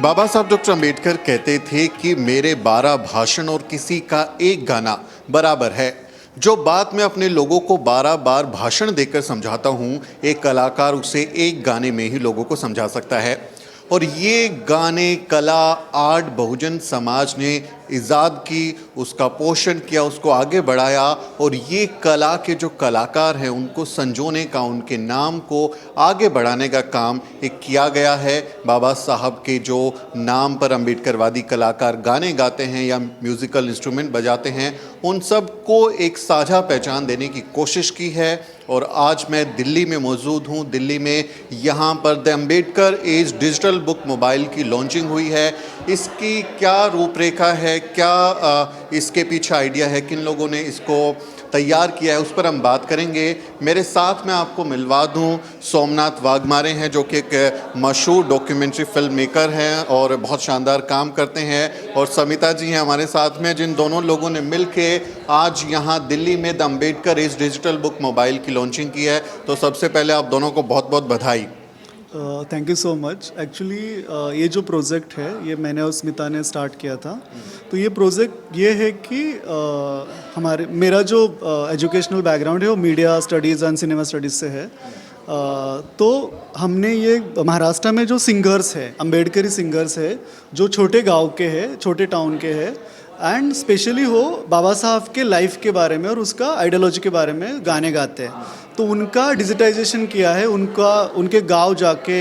बाबा साहब डॉक्टर अंबेडकर कहते थे कि मेरे 12 भाषण और किसी का एक गाना बराबर है। जो बात मैं अपने लोगों को 12 बार भाषण देकर समझाता हूँ, एक कलाकार उसे एक गाने में ही लोगों को समझा सकता है। और ये गाने, कला, आर्ट बहुजन समाज ने ईजाद की, उसका पोषण किया, उसको आगे बढ़ाया। और ये कला के जो कलाकार हैं उनको संजोने का, उनके नाम को आगे बढ़ाने का काम एक किया गया है। बाबा साहब के जो नाम पर अम्बेडकरवादी कलाकार गाने गाते हैं या म्यूज़िकल इंस्ट्रूमेंट बजाते हैं, उन सब को एक साझा पहचान देने की कोशिश की है। और आज मैं दिल्ली में मौजूद हूँ। दिल्ली में यहाँ पर the Ambedkar age digital book mobile की लॉन्चिंग हुई है। इसकी क्या रूपरेखा है, क्या इसके पीछे आइडिया है, किन लोगों ने इसको तैयार किया है, उस पर हम बात करेंगे। मेरे साथ में आपको मिलवा दूं, सोमनाथ वाघमारे हैं जो कि एक मशहूर डॉक्यूमेंट्री फिल्म मेकर हैं और बहुत शानदार काम करते हैं। और समिता जी हैं हमारे साथ में, जिन दोनों लोगों ने मिलके आज यहाँ दिल्ली में the Ambedkar age digital book mobile की लॉन्चिंग की है। तो सबसे पहले आप दोनों को बहुत बहुत बधाई। Thank you so much. Actually ये जो प्रोजेक्ट है ये मैंने और स्मिता ने स्टार्ट किया था। तो ये प्रोजेक्ट ये है कि मेरा जो एजुकेशनल बैकग्राउंड है वो media studies and cinema studies से है। तो हमने ये महाराष्ट्र में जो सिंगर्स है, अम्बेडकरी सिंगर्स है, जो छोटे गांव के हैं, छोटे टाउन के हैं, एंड स्पेशली वो बाबा साहब के लाइफ के बारे में और उसका आइडियोलॉजी के बारे में गाने गाते हैं। तो उनका डिजिटाइजेशन किया है, उनके गांव जाके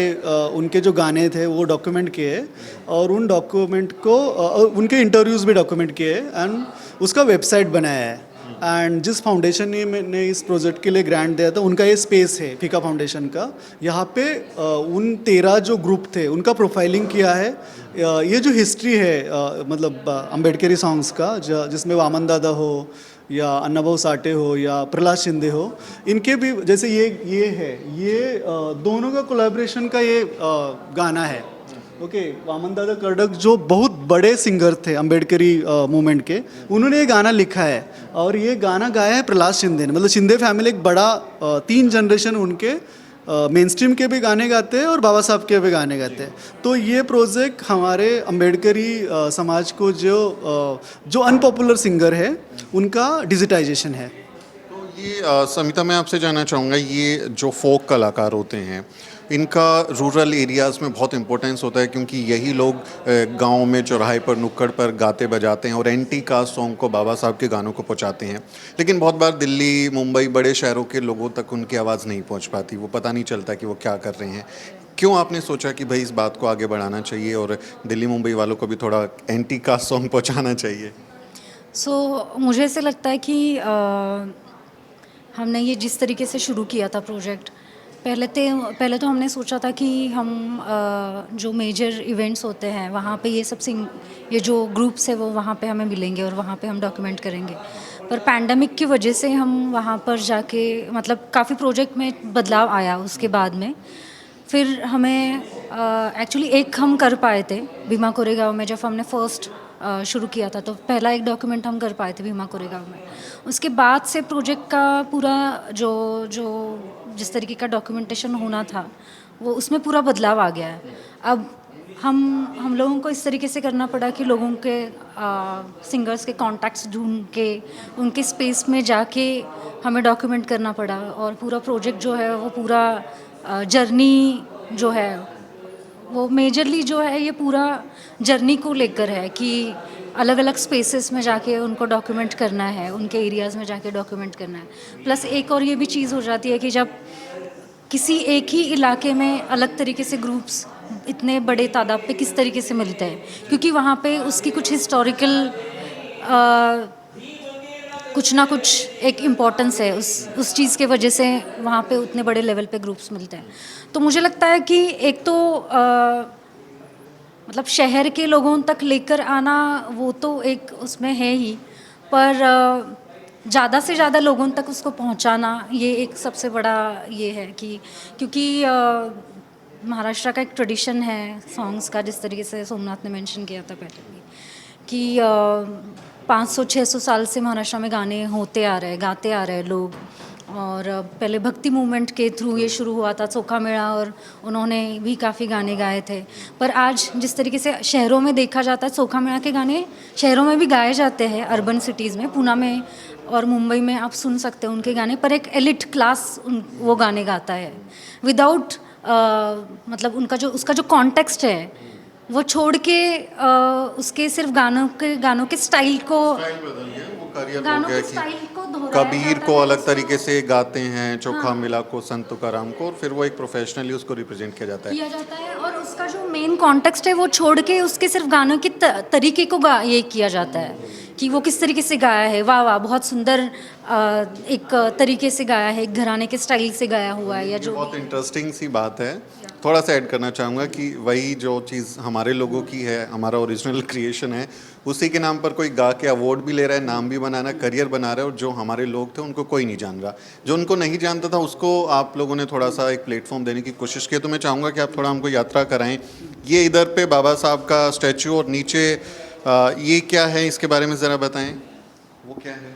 उनके जो गाने थे वो डॉक्यूमेंट किए और उन डॉक्यूमेंट को उनके इंटरव्यूज़ भी डॉक्यूमेंट किए एंड उसका वेबसाइट बनाया है। एंड जिस फाउंडेशन ने मैंने इस प्रोजेक्ट के लिए ग्रांट दिया था उनका ये स्पेस है, फीका फाउंडेशन का। यहाँ पे उन 13 जो ग्रुप थे उनका प्रोफाइलिंग किया है। ये जो हिस्ट्री है मतलब अम्बेडकरी सॉन्ग्स का, जिसमें वामन दादा हो या अन्नाभाऊ साठे हो या प्रहलाद शिंदे हो, इनके भी जैसे ये है, ये दोनों का कोलैबोरेशन का ये गाना है। ओके, वामन दादा कर्डक जो बहुत बड़े सिंगर थे अम्बेडकरी मूवमेंट के, उन्होंने ये गाना लिखा है और ये गाना गाया है प्रहलाद शिंदे ने। मतलब शिंदे फैमिली एक बड़ा 3 जनरेशन उनके मेन स्ट्रीम के भी गाने गाते हैं और बाबा साहब के भी गाने गाते हैं। तो ये प्रोजेक्ट हमारे अम्बेडकरी समाज को जो अनपॉपुलर सिंगर है उनका डिजिटाइजेशन है। तो ये समिता, मैं आपसे जानना चाहूँगा, ये जो फोक कलाकार होते हैं इनका रूरल एरियाज़ में बहुत इंपॉर्टेंस होता है, क्योंकि यही लोग गांव में चौराहे पर, नुक्कड़ पर गाते बजाते हैं और एंटी कास्ट सॉन्ग को, बाबा साहब के गानों को पहुंचाते हैं। लेकिन बहुत बार दिल्ली, मुंबई, बड़े शहरों के लोगों तक उनकी आवाज़ नहीं पहुंच पाती, वो पता नहीं चलता कि वो क्या कर रहे हैं। क्यों आपने सोचा कि भाई इस बात को आगे बढ़ाना चाहिए और दिल्ली मुंबई वालों को भी थोड़ा एंटी कास्ट सॉन्ग पहुँचाना चाहिए? मुझे ऐसे लगता है कि हमने ये जिस तरीके से शुरू किया था प्रोजेक्ट, पहले तो हमने सोचा था कि हम जो मेजर इवेंट्स होते हैं वहाँ पे ये जो ग्रुप्स है वो वहाँ पे हमें मिलेंगे और वहाँ पे हम डॉक्यूमेंट करेंगे। पर पैंडमिक की वजह से हम वहाँ पर जाके, मतलब काफ़ी प्रोजेक्ट में बदलाव आया उसके बाद में। फिर हमें एक्चुअली एक हम कर पाए थे भीमा कोरेगांव में, जब हमने फर्स्ट शुरू किया था तो पहला एक डॉक्यूमेंट हम कर पाए थे भीमा कोरेगांव में। उसके बाद से प्रोजेक्ट का पूरा जो जिस तरीके का डॉक्यूमेंटेशन होना था वो उसमें पूरा बदलाव आ गया है। अब हम लोगों को इस तरीके से करना पड़ा कि लोगों के सिंगर्स के कॉन्टैक्ट्स ढूंढ के उनके स्पेस में जाके हमें डॉक्यूमेंट करना पड़ा। और पूरा प्रोजेक्ट जो है वो पूरा जर्नी जो है वो मेजरली जो है ये पूरा जर्नी को लेकर है कि अलग अलग स्पेसेस में जाके उनको डॉक्यूमेंट करना है, उनके एरियाज़ में जाके डॉक्यूमेंट करना है। प्लस एक और ये भी चीज़ हो जाती है कि जब किसी एक ही इलाके में अलग तरीके से ग्रुप्स इतने बड़े तादाद पे किस तरीके से मिलते हैं, क्योंकि वहाँ पे उसकी कुछ हिस्टोरिकल कुछ ना कुछ एक इम्पॉर्टेंस है उस चीज़ के वजह से वहाँ पे उतने बड़े लेवल पे ग्रुप्स मिलते हैं। तो मुझे लगता है कि एक तो मतलब शहर के लोगों तक लेकर आना वो तो एक उसमें है ही, पर ज़्यादा से ज़्यादा लोगों तक उसको पहुंचाना ये एक सबसे बड़ा ये है कि क्योंकि महाराष्ट्र का एक ट्रेडिशन है सॉन्ग्स का, जिस तरीके से सोमनाथ ने मेंशन किया था पहले भी कि 500-600 साल से महाराष्ट्र में गाने होते आ रहे हैं, गाते आ रहे हैं लोग। और पहले भक्ति मूवमेंट के थ्रू ये शुरू हुआ था चोखा मेला, और उन्होंने भी काफ़ी गाने गाए थे। पर आज जिस तरीके से शहरों में देखा जाता है, चोखा मेला के गाने शहरों में भी गाए जाते हैं, अर्बन सिटीज़ में, पूना में और मुंबई में आप सुन सकते हैं उनके गाने, पर एक एलिट क्लास वो गाने गाता है विदाउट मतलब उसका जो कॉन्टेक्स्ट है वो छोड़ के उसके सिर्फ गानों के स्टाइल को, गानों के स्टाइल को दोहराया कबीर जाता को है। अलग तरीके से गाते हैं, चोखा मिला को, संत तुकाराम को, और फिर वो एक प्रोफेशनली उसको रिप्रेजेंट किया जाता है। और उसका जो मेन कॉन्टेक्स्ट है वो छोड़ के उसके सिर्फ गानों के तरीके को ये किया जाता है कि वो किस तरीके से गाया है। वाह वाह, बहुत सुंदर एक तरीके से गाया है, एक घराने के स्टाइल से गाया हुआ है, या जो बहुत इंटरेस्टिंग सी बात है। थोड़ा सा ऐड करना चाहूँगा कि वही जो चीज़ हमारे लोगों की है, हमारा ओरिजिनल क्रिएशन है, उसी के नाम पर कोई गा के अवार्ड भी ले रहा है, नाम भी बनाना, करियर बना रहा है, और जो हमारे लोग थे उनको कोई नहीं जान रहा। जो उनको नहीं जानता था उसको आप लोगों ने थोड़ा सा एक प्लेटफॉर्म देने की कोशिश की। तो मैं चाहूँगा कि आप थोड़ा हमको यात्रा कराएं। ये इधर पे बाबा साहब का स्टैचू, और नीचे ये क्या है, इसके बारे में ज़रा बताएं, वो क्या है?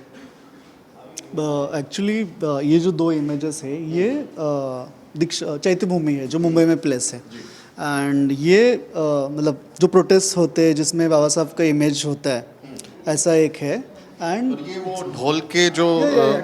एक्चुअली ये जो दो इमेजेस है ये दीक्षा चैत्य भूमि है जो मुंबई में प्लेस है, एंड ये मतलब जो प्रोटेस्ट होते हैं जिसमें बाबा साहब का इमेज होता है, ऐसा एक है। एंड ये वो ढोल के जो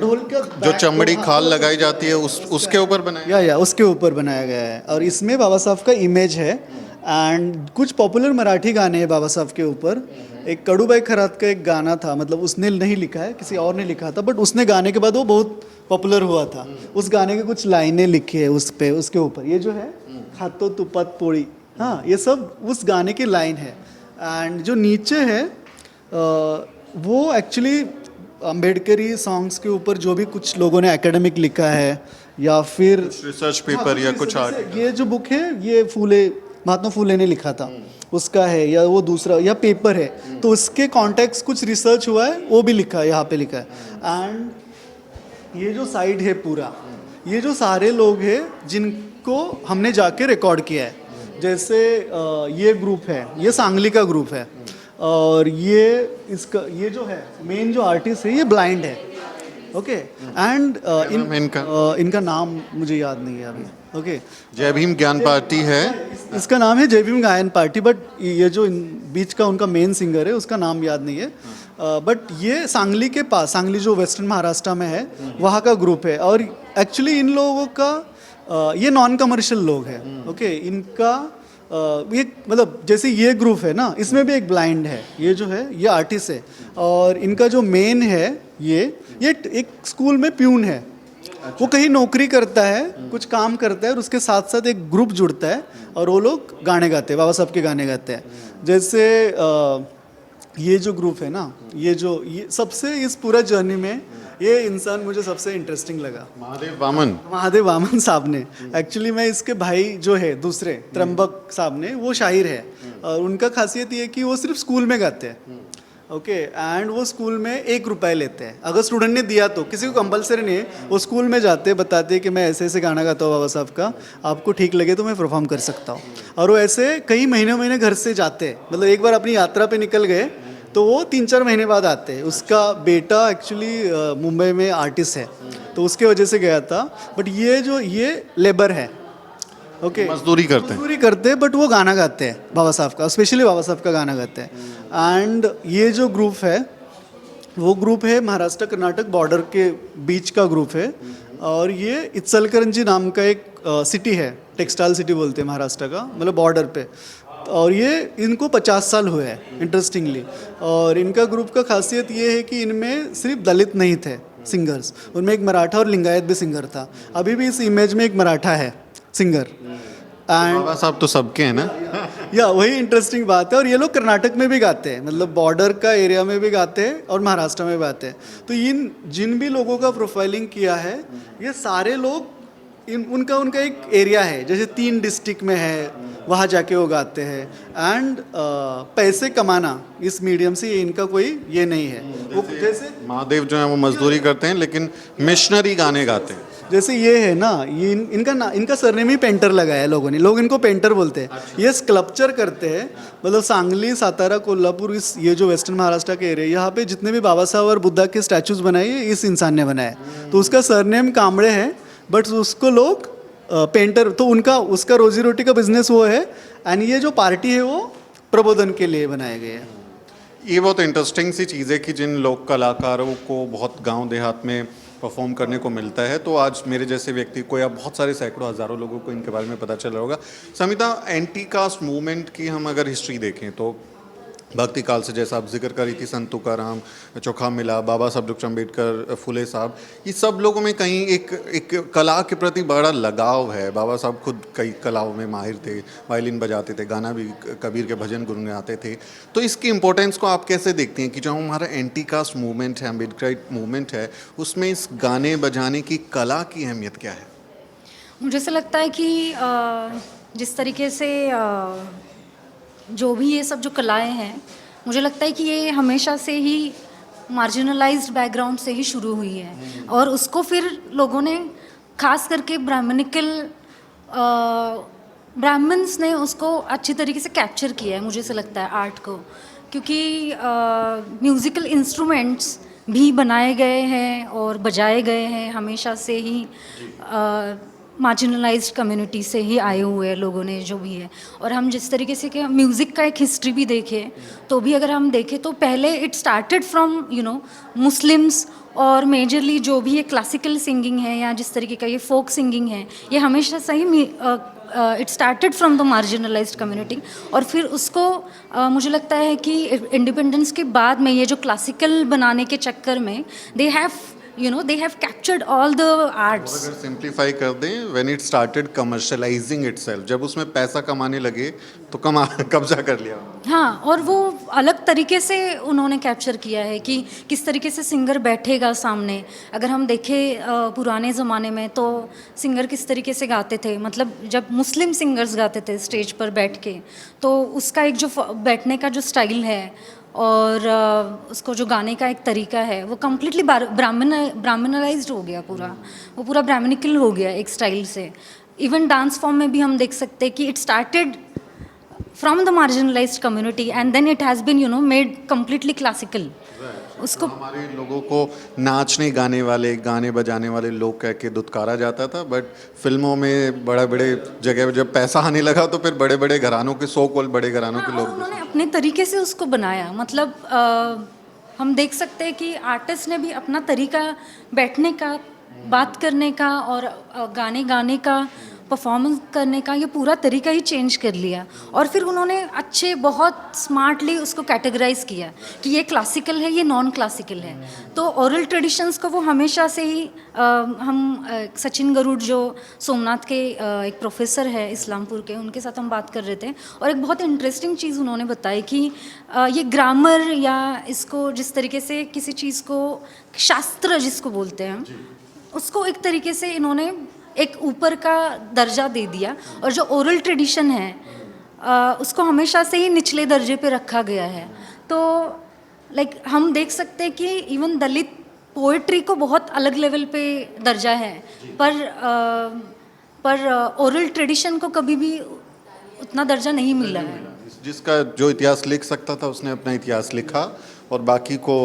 ढोल का जो चमड़ी खाल लगाई जाती है उसके ऊपर बनाया या उसके ऊपर बनाया गया है, और इसमें बाबा साहब का इमेज है। एंड कुछ पॉपुलर मराठी गाने हैं बाबा साहब के ऊपर। एक कड़ूबाई खरात का एक गाना था, मतलब उसने नहीं लिखा है, किसी और ने लिखा था, बट उसने गाने के बाद वो बहुत पॉपुलर हुआ था। उस गाने के कुछ लाइनें लिखी है उस पे, उसके ऊपर ये जो है खातो तुपत पोड़ी, हाँ, ये सब उस गाने की लाइन है। एंड जो नीचे है वो एक्चुअली अम्बेडकरी सॉन्ग्स के ऊपर जो भी कुछ लोगों ने एकेडमिक लिखा है या फिर रिसर्च पेपर या कुछ आर्ट। ये जो बुक है ये महात्मा फूले ने लिखा था उसका है, या वो दूसरा या पेपर है, तो उसके कॉन्टेक्स्ट कुछ रिसर्च हुआ है, वो भी लिखा है, यहाँ पे लिखा है। एंड ये जो साइड है पूरा, ये जो सारे लोग हैं जिनको हमने जाके रिकॉर्ड किया है। जैसे ये ग्रुप है, ये सांगली का ग्रुप है, और ये जो है मेन जो आर्टिस्ट है ये ब्लाइंड है, ओके। एंड इनका नाम मुझे याद नहीं है अभी, ओके। जय भीम ज्ञान पार्टी है, इसका नाम है जय भीम गायन पार्टी, बट ये जो बीच का उनका मेन सिंगर है उसका नाम याद नहीं है। बट ये सांगली के पास, सांगली जो वेस्टर्न महाराष्ट्र में है, वहाँ का ग्रुप है। और एक्चुअली इन लोगों का ये नॉन कमर्शियल लोग हैं, ओके। इनका ये मतलब जैसे ये ग्रुप है ना, इसमें भी एक ब्लाइंड है, ये जो है ये आर्टिस्ट है, और इनका जो मेन है ये एक स्कूल में प्यून है। वो कहीं नौकरी करता है, कुछ काम करता है, और उसके साथ साथ एक ग्रुप जुड़ता है और वो लोग गाने गाते हैं, बाबा साहब के गाने गाते हैं। जैसे ये जो ग्रुप है ना, ये सबसे इस पूरा जर्नी में ये इंसान मुझे सबसे इंटरेस्टिंग लगा, महादेव वामन साहब ने। एक्चुअली मैं इसके भाई जो है दूसरे त्र्यंबक साहब ने, वो शायर है, और उनका खासियत ये है कि वो सिर्फ स्कूल में गाते हैं, ओके। एंड वो स्कूल में 1 रुपये लेते हैं, अगर स्टूडेंट ने दिया तो, किसी को कंपलसरी नहीं है। वो स्कूल में जाते बताते कि मैं ऐसे ऐसे गाना गाता हूँ बाबा साहब का, आपको ठीक लगे तो मैं परफॉर्म कर सकता हूँ। और वो ऐसे कई महीने घर से जाते हैं, मतलब एक बार अपनी यात्रा पे निकल गए तो वो 3-4 महीने बाद आते हैं। उसका बेटा एक्चुअली मुंबई में आर्टिस्ट है, तो उसके वजह से गया था। बट ये लेबर है, ओके, मजदूरी करते हैं, बट वो गाना गाते हैं बाबा साहब का, स्पेशली बाबा साहब का गाना गाते हैं। एंड ये जो ग्रुप है वो ग्रुप है महाराष्ट्र कर्नाटक बॉर्डर के बीच का ग्रुप है, और ये इत्सलकरंजी नाम का एक सिटी है, टेक्सटाइल सिटी बोलते हैं महाराष्ट्र का, मतलब बॉर्डर पे। और ये इनको 50 साल हुए हैं इंटरेस्टिंगली। और इनका ग्रुप का खासियत ये है कि इनमें सिर्फ दलित नहीं थे सिंगर्स, उनमें एक मराठा और लिंगायत भी सिंगर था। अभी भी इस इमेज में एक मराठा है सिंगर। एंड बाबा साहब तो सबके हैं ना, या वही इंटरेस्टिंग बात है। और ये लोग कर्नाटक में भी गाते हैं, मतलब बॉर्डर का एरिया में भी गाते हैं और महाराष्ट्र में भी गाते हैं। तो जिन भी लोगों का प्रोफाइलिंग किया है, ये सारे लोग उनका एक एरिया है, जैसे 3 डिस्ट्रिक्ट में है, वहाँ जाके वो गाते हैं। एंड पैसे कमाना इस मीडियम से ये इनका कोई ये नहीं है। वो जैसे महादेव जो है वो मजदूरी करते हैं लेकिन मिशनरी गाने गाते हैं। जैसे ये है ना, ये इनका सरनेम ही पेंटर लगाया है लोगों ने, लोग इनको पेंटर बोलते हैं। ये स्कल्पचर करते हैं, मतलब सांगली, सातारा, कोल्हापुर, इस ये जो वेस्टर्न महाराष्ट्र के एरिया, यहाँ पे जितने भी बाबा साहब और बुद्धा के स्टैचूज बनाए ये इस इंसान ने बनाए। तो उसका सरनेम कांबड़े है, बट उसको लोग पेंटर, तो उसका रोजी रोटी का बिजनेस वो है। एंड ये जो पार्टी है वो प्रबोधन के लिए बनाए गए हैं। ये बहुत इंटरेस्टिंग सी चीज़ है कि जिन लोक कलाकारों को बहुत गांव देहात में परफॉर्म करने को मिलता है, तो आज मेरे जैसे व्यक्ति को या बहुत सारे सैकड़ों हज़ारों लोगों को इनके बारे में पता चल रहा होगा। समिता, एंटी कास्ट मूवमेंट की हम अगर हिस्ट्री देखें तो भक्ति काल से, जैसा आप जिक्र कर रही थी, संत तुकाराम, चोखा मिला, बाबा साहब डॉक्टर अम्बेडकर, फुले साहब, ये सब लोगों में कहीं एक कला के प्रति बड़ा लगाव है। बाबा साहब खुद कई कलाओं में माहिर थे, वायलिन बजाते थे, गाना भी, कबीर के भजन गुनगुनाते थे। तो इसकी इम्पोर्टेंस को आप कैसे देखती हैं कि जो हमारा एंटी कास्ट मूवमेंट है, अम्बेडकर मूवमेंट है, उसमें इस गाने बजाने की कला की अहमियत क्या है? मुझे ऐसा लगता है कि जिस तरीके से जो भी ये सब जो कलाएं हैं, मुझे लगता है कि ये हमेशा से ही मार्जिनलाइज्ड बैकग्राउंड से ही शुरू हुई है, और उसको फिर लोगों ने, खास करके ब्राह्मण्स ने उसको अच्छी तरीके से कैप्चर किया है, मुझे ऐसा लगता है, आर्ट को। क्योंकि म्यूज़िकल इंस्ट्रूमेंट्स भी बनाए गए हैं और बजाए गए हैं हमेशा से ही, मार्जिनलाइज्ड कम्युनिटी से ही आए हुए लोगों ने जो भी है। और हम जिस तरीके से कि म्यूज़िक का एक हिस्ट्री भी देखें तो भी अगर हम देखें तो पहले इट स्टार्टेड फ्रॉम मुस्लिम्स, और मेजरली जो भी ये क्लासिकल सिंगिंग है या जिस तरीके का ये फोक सिंगिंग है, ये हमेशा से ही it started from the marginalized community. और फिर उसको मुझे लगता है कि इंडिपेंडेंस के बाद में ये जो क्लासिकल बनाने के चक्कर में they have captured all the arts. अगर सिंप्लीफाई कर दें, व्हेन इट स्टार्टेड कमर्शलाइजिंग इटसेल्फ, जब उसमें पैसा कमाने लगे तो कब्जा कर लिया। हाँ, और वो अलग तरीके से उन्होंने कैप्चर किया है कि किस तरीके से सिंगर बैठेगा सामने। अगर हम देखें पुराने ज़माने में तो सिंगर किस तरीके से गाते थे, मतलब जब मुस्लिम सिंगर्स गाते थे स्टेज पर बैठ के, तो उसका एक जो बैठने का जो स्टाइल है और उसको जो गाने का एक तरीका है, वो कम्प्लीटली ब्राह्मणलाइज्ड हो गया पूरा, वो पूरा ब्राह्मणिकल हो गया एक स्टाइल से। इवन डांस फॉर्म में भी हम देख सकते हैं कि it started from the marginalized community and then it has been made completely classical। उसको हमारे लोगों को नाचने गाने वाले, गाने बजाने वाले लोग कह के दुत्कारा जाता था, बट फिल्मों में बड़े बड़े जगह जब पैसा आने लगा तो फिर बड़े बड़े घरानों के, सो कॉल्ड बड़े घरानों के लोग, उन्होंने अपने तरीके से उसको बनाया। मतलब हम देख सकते हैं कि आर्टिस्ट ने भी अपना तरीका बैठने का, बात करने का और गाने का, परफॉर्मेंस करने का, ये पूरा तरीका ही चेंज कर लिया। और फिर उन्होंने अच्छे, बहुत स्मार्टली उसको कैटेगराइज किया कि ये क्लासिकल है, ये नॉन क्लासिकल है। तो ओरल ट्रेडिशंस को वो हमेशा से ही सचिन गरुड़ जो सोमनाथ के एक प्रोफेसर है इस्लामपुर के, उनके साथ हम बात कर रहे थे, और एक बहुत इंटरेस्टिंग चीज़ उन्होंने बताई कि ये ग्रामर या इसको जिस तरीके से किसी चीज़ को शास्त्र जिसको बोलते हैं, उसको एक तरीके से इन्होंने एक ऊपर का दर्जा दे दिया, और जो ओरल ट्रेडिशन है उसको हमेशा से ही निचले दर्जे पे रखा गया है। तो हम देख सकते हैं कि इवन दलित पोएट्री को बहुत अलग लेवल पे दर्जा है, पर ओरल ट्रेडिशन को कभी भी उतना दर्जा नहीं मिला है। जिसका जो इतिहास लिख सकता था उसने अपना इतिहास लिखा और बाकी को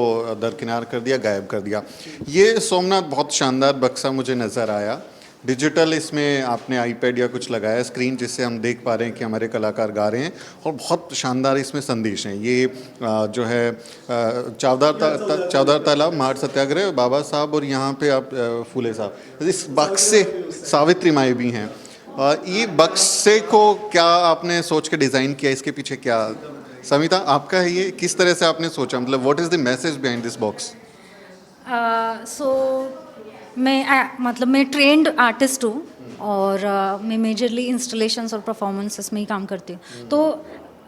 दरकिनार कर दिया, गायब कर दिया। ये सोमनाथ बहुत शानदार बक्सा मुझे नज़र आया। डिजिटल इसमें आपने आईपैड या कुछ लगाया स्क्रीन, जिससे हम देख पा रहे हैं कि हमारे कलाकार गा रहे हैं, और बहुत शानदार इसमें संदेश हैं। ये जो है चौदार तालाब, महार सत्याग्रह, बाबा साहब, और यहाँ पे आप फूले साहब, इस बक्से सावित्री माई भी हैं। ये बक्से को क्या आपने सोच के डिज़ाइन किया, इसके पीछे क्या, समिता आपका है ये, किस तरह से आपने सोचा, मतलब what is the message behind this box? मैं ट्रेंड आर्टिस्ट हूँ, और मैं मेजरली इंस्टॉलेशंस और परफॉर्मेंसेस में ही काम करती हूँ। तो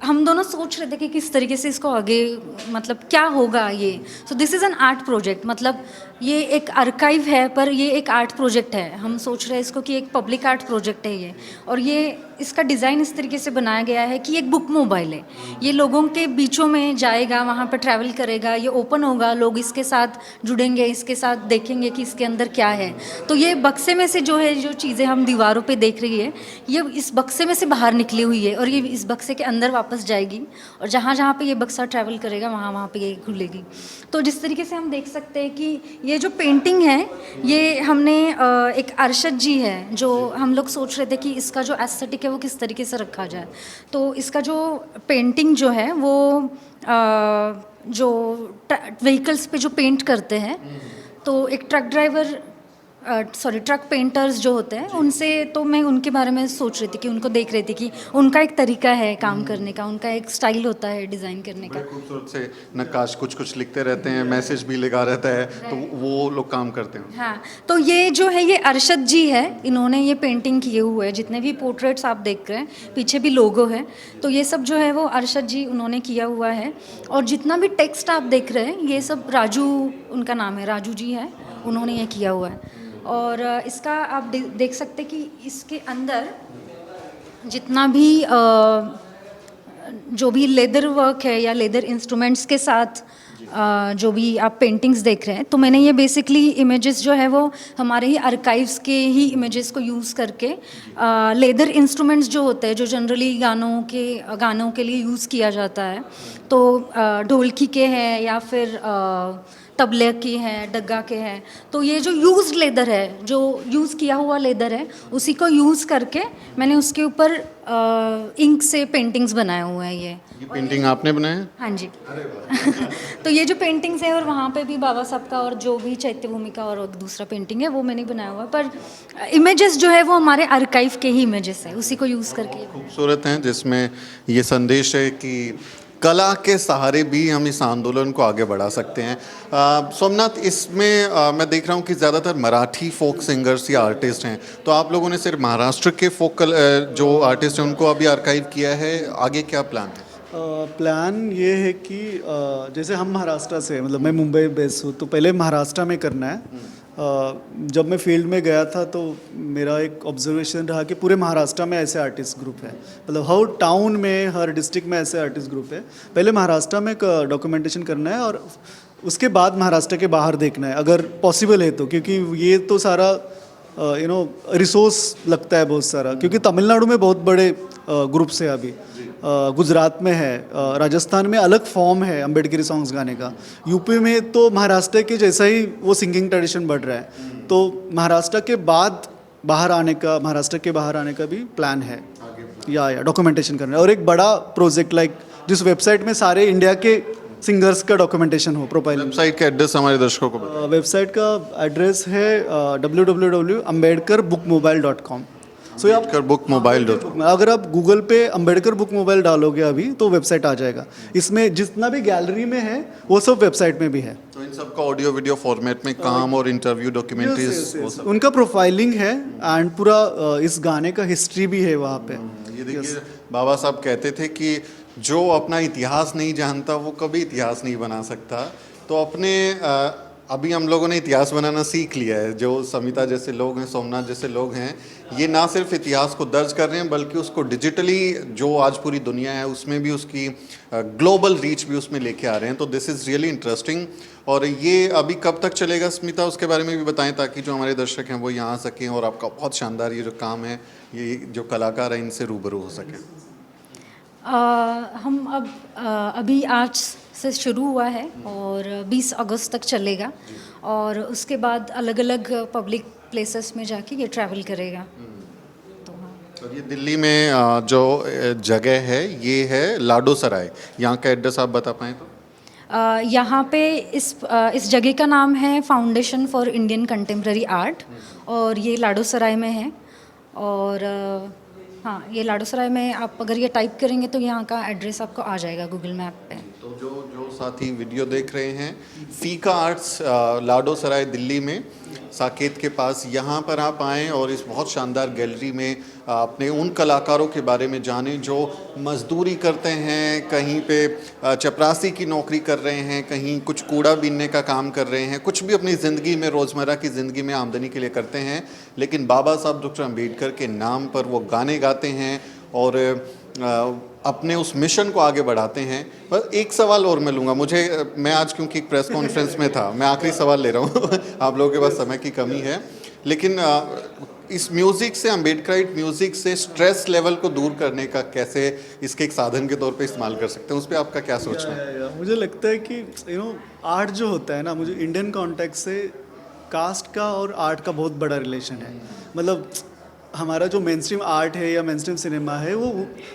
हम दोनों सोच रहे थे कि किस तरीके से इसको आगे मतलब क्या होगा ये। So this is an art project, मतलब ये एक आर्काइव है पर ये एक आर्ट प्रोजेक्ट है। हम सोच रहे हैं इसको कि एक पब्लिक आर्ट प्रोजेक्ट है ये, और ये इसका डिज़ाइन इस तरीके से बनाया गया है कि एक बुक मोबाइल है। ये लोगों के बीचों में जाएगा, वहाँ पर ट्रैवल करेगा, ये ओपन होगा, लोग इसके साथ जुड़ेंगे, इसके साथ देखेंगे कि इसके अंदर क्या है। तो ये बक्से में से जो है, जो चीज़ें हम दीवारों पे देख रही है, ये इस बक्से में से बाहर निकली हुई है और ये इस बक्से के अंदर वापस जाएगी, और जहाँ जहाँ पे ये बक्सा ट्रैवल करेगा वहाँ वहाँ पे ये खुलेगी। तो जिस तरीके से हम देख सकते हैं कि ये जो पेंटिंग है, ये हमने एक अरशद जी है, जो हम लोग सोच रहे थे कि इसका जो एस्थेटिक है वो किस तरीके से रखा जाए। तो इसका जो पेंटिंग जो है वो जो व्हीकल्स पे जो पेंट करते हैं, तो एक ट्रक ड्राइवर ट्रक पेंटर्स जो होते हैं उनसे, तो मैं उनके बारे में सोच रही थी कि उनको देख रही थी कि उनका एक तरीका है काम करने का, उनका एक स्टाइल होता है डिज़ाइन करने का। बड़े खूबसूरत से नक्काश कुछ कुछ लिखते रहते हैं, मैसेज भी लिखा रहता है, तो वो लोग काम करते हैं। हाँ, तो ये जो है ये अरशद जी है, इन्होंने ये पेंटिंग किए हुए हैं। जितने भी पोर्ट्रेट्स आप देख रहे हैं, पीछे भी लोगो है, तो ये सब जो है वो अरशद जी उन्होंने किया हुआ है। और जितना भी टेक्स्ट आप देख रहे हैं, ये सब राजू, उनका नाम है, राजू जी है, उन्होंने ये किया हुआ है। और इसका आप देख सकते हैं कि इसके अंदर जितना भी जो भी लेदर वर्क है या लेदर इंस्ट्रूमेंट्स के साथ जो भी आप पेंटिंग्स देख रहे हैं, तो मैंने ये बेसिकली इमेजेस जो है वो हमारे ही आर्काइव्स के ही इमेजेस को यूज़ करके लेदर इंस्ट्रूमेंट्स जो होते हैं, जो जनरली गानों के लिए यूज़ किया जाता है, तो ढोलकी के हैं या फिर तबले की हैं, डग्गा के हैं, तो ये जो यूज्ड लेदर है, जो यूज़ किया हुआ लेदर है, उसी को यूज़ करके मैंने उसके ऊपर इंक से पेंटिंग्स बनाए हुए हैं। ये पेंटिंग आपने बनाया? हाँ जी। तो ये जो पेंटिंग्स है, और वहाँ पे भी बाबा साहब का और जो भी चैत्य भूमि का और दूसरा पेंटिंग है वो मैंने बनाया हुआ है, पर इमेजेस जो है वो हमारे आर्काइव के ही इमेजेस है, उसी को यूज़ करके। खूबसूरत हैं, जिसमें ये संदेश है कि कला के सहारे भी हम इस आंदोलन को आगे बढ़ा सकते हैं। सोमनाथ, इसमें मैं देख रहा हूँ कि ज़्यादातर मराठी फोक सिंगर्स या आर्टिस्ट हैं, तो आप लोगों ने सिर्फ महाराष्ट्र के फोक जो आर्टिस्ट हैं उनको अभी आर्काइव किया है, आगे क्या प्लान है? प्लान ये है कि जैसे हम महाराष्ट्र से, मतलब मैं मुंबई बेस्ड हूँ, तो पहले महाराष्ट्र में करना है। जब मैं फील्ड में गया था तो मेरा एक ऑब्जर्वेशन रहा कि पूरे महाराष्ट्र में ऐसे आर्टिस्ट ग्रुप है, मतलब हर टाउन में, हर डिस्ट्रिक्ट में ऐसे आर्टिस्ट ग्रुप है। पहले महाराष्ट्र में डॉक्यूमेंटेशन करना है और उसके बाद महाराष्ट्र के बाहर देखना है, अगर पॉसिबल है तो, क्योंकि ये तो सारा रिसोर्स लगता है बहुत सारा, क्योंकि तमिलनाडु में बहुत बड़े ग्रुप्स है अभी, गुजरात में है, राजस्थान में अलग फॉर्म है अम्बेडकरी सॉन्ग्स गाने का, यूपी में तो महाराष्ट्र के जैसा ही वो सिंगिंग ट्रेडिशन बढ़ रहा है। तो महाराष्ट्र के बाद महाराष्ट्र के बाहर आने का भी प्लान है, या डॉक्यूमेंटेशन करना है। और एक बड़ा प्रोजेक्ट लाइक जिस वेबसाइट में सारे इंडिया के सिंगर्स का डॉक्यूमेंटेशन हो, प्रोफाइल। वेबसाइट का एड्रेस हमारे दर्शकों को बताओ। वेबसाइट का एड्रेस है www.ambedkarbookmobile.com। सो अगर आप गूगल पे अम्बेडकर बुक मोबाइल डालोगे अभी तो वेबसाइट आ जाएगा। इसमें जितना भी गैलरी में है वो सब वेबसाइट में भी है। तो इन सब का ऑडियो वीडियो फॉर्मेट में काम और इंटरव्यू डॉक्यूमेंट्रीज उनका प्रोफाइलिंग है एंड पूरा इस गाने का हिस्ट्री भी है वहाँ पे। ये देखिए, बाबा साहब कहते थे कि जो अपना इतिहास नहीं जानता वो कभी इतिहास नहीं बना सकता। तो अपने अभी हम लोगों ने इतिहास बनाना सीख लिया है। जो समिता जैसे लोग हैं, सोमनाथ जैसे लोग हैं, ये ना सिर्फ इतिहास को दर्ज कर रहे हैं बल्कि उसको डिजिटली, जो आज पूरी दुनिया है उसमें भी उसकी ग्लोबल रीच भी उसमें लेके आ रहे हैं। तो दिस इज़ रियली इंटरेस्टिंग। और ये अभी कब तक चलेगा स्मिता, उसके बारे में भी बताएं ताकि जो हमारे दर्शक हैं वो यहाँ आ सकें और आपका बहुत शानदार ये जो काम है, ये जो कलाकार हैं इनसे रूबरू हो सकें। हम अभी आज से शुरू हुआ है और 20 अगस्त तक चलेगा, और उसके बाद अलग अलग पब्लिक प्लेसेस में जाके ये ट्रैवल करेगा। तो हाँ, और ये दिल्ली में जो जगह है ये है लाडो सराय, यहाँ का एड्रेस आप बता पाएँ तो? यहाँ पे इस जगह का नाम है foundation for Indian contemporary art, और ये लाडो सराय में है। और हाँ, ये लाडो सराय में आप अगर ये टाइप करेंगे तो यहाँ का एड्रेस आपको आ जाएगा गूगल मैप पे। तो जो साथी वीडियो देख रहे हैं, फीका आर्ट्स लाडो सराय दिल्ली में साकेत के पास। यहाँ पर आप आएँ और इस बहुत शानदार गैलरी में अपने उन कलाकारों के बारे में जानें जो मजदूरी करते हैं, कहीं पे चपरासी की नौकरी कर रहे हैं, कहीं कुछ कूड़ा बीनने का काम कर रहे हैं, कुछ भी अपनी ज़िंदगी में, रोज़मर्रा की ज़िंदगी में आमदनी के लिए करते हैं, लेकिन बाबा साहब डॉक्टर अम्बेडकर के नाम पर वो गाने गाते हैं और अपने उस मिशन को आगे बढ़ाते हैं। बस एक सवाल और मैं लूँगा, मैं आज क्योंकि एक प्रेस कॉन्फ्रेंस में था, मैं आखिरी सवाल ले रहा हूँ आप लोगों के पास समय की कमी है, लेकिन इस म्यूज़िक से, अम्बेडकराइट म्यूज़िक से स्ट्रेस लेवल को दूर करने का कैसे इसके एक साधन के तौर पे इस्तेमाल कर सकते हैं, उस पर आपका क्या सोचना है? मुझे लगता है कि आर्ट जो होता है ना, मुझे इंडियन कॉन्टेक्स्ट से कास्ट का और आर्ट का बहुत बड़ा रिलेशन है। मतलब हमारा जो मेन स्ट्रीम आर्ट है या मेन स्ट्रीम सिनेमा है वो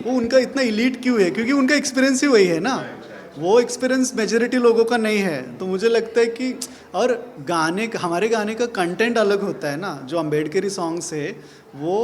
उनका इतना इलीट क्यों है? क्योंकि उनका एक्सपीरियंस ही वही है ना, वो एक्सपीरियंस मेजॉरिटी लोगों का नहीं है। तो मुझे लगता है कि और हमारे गाने का कंटेंट अलग होता है ना। जो अम्बेडकरी सॉन्ग्स है वो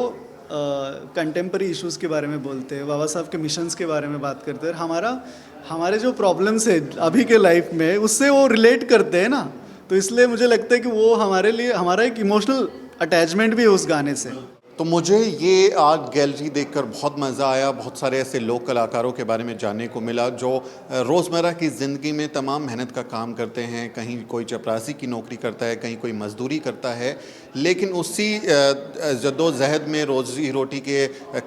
कंटेम्प्रेरी इश्यूज़ के बारे में बोलते हैं, बाबा साहब के मिशंस के बारे में बात करते हैं, और हमारे जो प्रॉब्लम्स है अभी के लाइफ में उससे वो रिलेट करते हैं ना। तो इसलिए मुझे लगता है कि वो हमारे लिए, हमारा एक इमोशनल अटैचमेंट भी है उस गाने से। तो मुझे ये आर्ट गैलरी देखकर बहुत मज़ा आया। बहुत सारे ऐसे लोक कलाकारों के बारे में जानने को मिला जो रोज़मर्रा की ज़िंदगी में तमाम मेहनत का काम करते हैं। कहीं कोई चपरासी की नौकरी करता है, कहीं कोई मज़दूरी करता है, लेकिन उसी जद्दोजहद में, रोज़ी रोटी के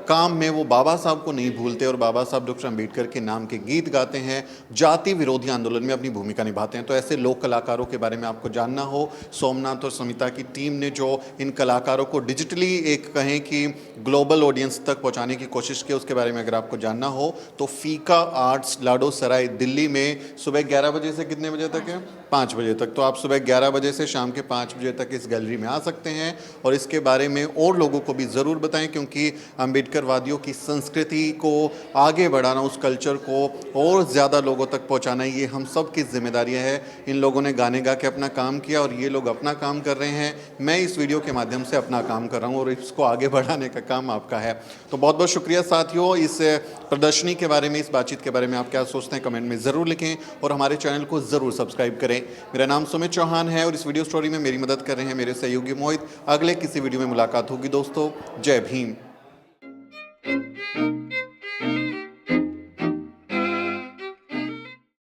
काम में वो बाबा साहब को नहीं भूलते और बाबा साहब डॉक्टर अम्बेडकर के नाम के गीत गाते हैं, जाति विरोधी आंदोलन में अपनी भूमिका निभाते हैं। तो ऐसे लोक कलाकारों के बारे में आपको जानना हो, सोमनाथ और समिता की टीम ने जो इन कलाकारों को डिजिटली एक कहें कि ग्लोबल ऑडियंस तक पहुंचाने की कोशिश की, उसके बारे में अगर आपको जानना हो तो फीका आर्ट्स लाडो सराय दिल्ली में सुबह 11 बजे से कितने बजे तक है? 5 बजे तक। तो आप सुबह 11 बजे से शाम के 5 बजे तक इस गैलरी में आ सकते हैं और इसके बारे में और लोगों को भी ज़रूर बताएं, क्योंकि अम्बेडकरवादियों की संस्कृति को आगे बढ़ाना, उस कल्चर को और ज़्यादा लोगों तक पहुँचाना, ये हम सब की जिम्मेदारियाँ है। इन लोगों ने गाने गा के अपना काम किया और ये लोग अपना काम कर रहे हैं। मैं इस वीडियो के माध्यम से अपना काम कर रहा हूँ और इसको आगे बढ़ाने का काम आपका है। तो बहुत बहुत शुक्रिया साथियों। इस प्रदर्शनी के बारे में, इस बातचीत के बारे में आप क्या सोचते हैं कमेंट में ज़रूर लिखें और हमारे चैनल को ज़रूर सब्सक्राइब करें। मेरा नाम सुमित चौहान है और इस वीडियो स्टोरी में मेरी मदद कर रहे हैं मेरे सहयोगी मोहित। अगले किसी वीडियो में मुलाकात होगी दोस्तों। जय भीम।